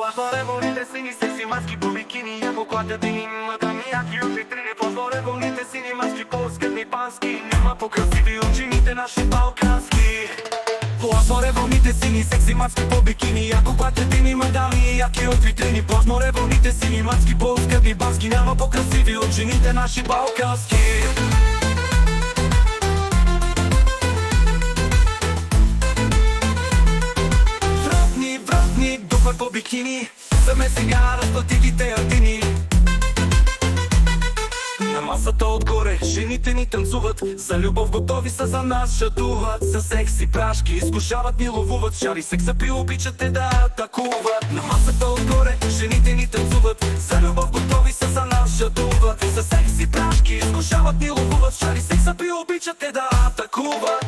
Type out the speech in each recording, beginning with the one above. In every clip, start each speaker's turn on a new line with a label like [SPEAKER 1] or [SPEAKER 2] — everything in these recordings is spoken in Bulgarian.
[SPEAKER 1] Плажморе, вълните сини, секси маски по бикини, яко кладени, мадами, яки от витрини. Плажморе, вълните сини, маски по-скъпни пански, няма по-красиви учените наши балкански. Плажморе, вълните сини, секси маски по бикини, яко кладени, мадами, яки от витрини. Плажморе, вълните сини, маски по-скъпни пански, няма по-красиви учените наши балкански. Духът по бикини, саме сега разплатихите артини. На масата отгоре жените ни танцуват, за любов готови са, за нас шатуват. За секси прашки изкушават, ни ловуват, шари секса приобичате да атакуват. На масата отгоре жените ни танцуват, за любов готови са, за нас шатуват. За секси прашки изкушават, ни ловуват, шари секса приобичате да атакуват.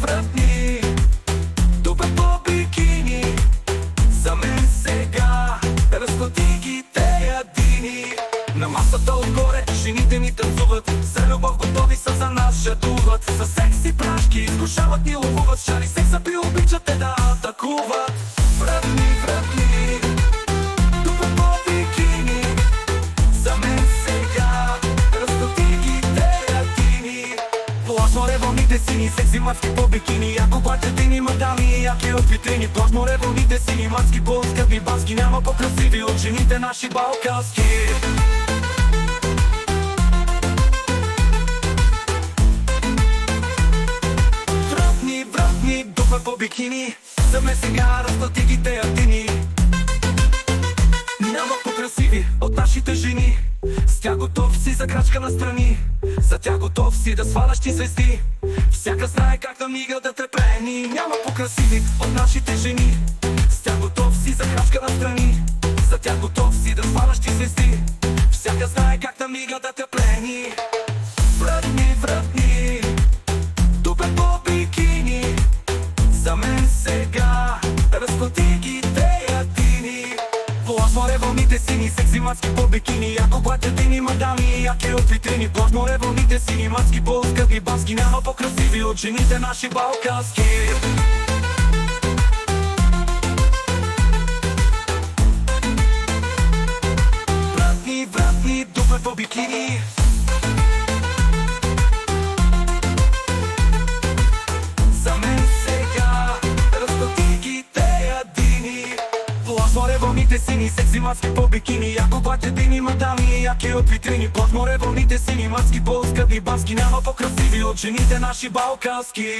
[SPEAKER 1] Вратни, духът по бикини, за мен сега разплати ги те ядини. На масата отгоре жените ни танцуват, за любов готови са, за нас шатуват. За секси прашки изкушават, ни ловуват, шари секса приобичате да атакуват. Вратни, духът по бикини, за мен сега разплати ги те ядини. Плажморе, вълните сини, секси маски по бикини, яко платятини, мадами, яки от витрини. Плажморе, вълните сини, маски по-скъпни бански, няма по-красиви от жените наши балкански. Вратни, духът по бикини, за мен сега разплати ги те ядини. Няма по-красиви от нашите жени, с тях готов си за крачка настрани. За тях готов си да сваляш ти звезди, всяка знае как да мига да те плени. Няма по-красиви от нашите жени, с тях готов си за крачка настрани. За тях готов си да сваляш ти звезди, всяка знае как да мига да те плени. Вратни, духът по бикини, за мен сега разплати ги те ядини. Плажморе, вълните сини, секси маски по бикини, яко платятини, мадами, яки от витрини. Плажморе, вълните сини, маски по-скъпни бански, няма по-красиви от жените наши балкански. Вратни, духът по бикини, за мен сега разплати ги те ядини. Плажморе, вълните сини, секси маски по бикини, яко платятини, мадами, яки от витрини. Плажморе, вълните сини, маски по-скъпни бански, няма по-красиви от жените наши балкански.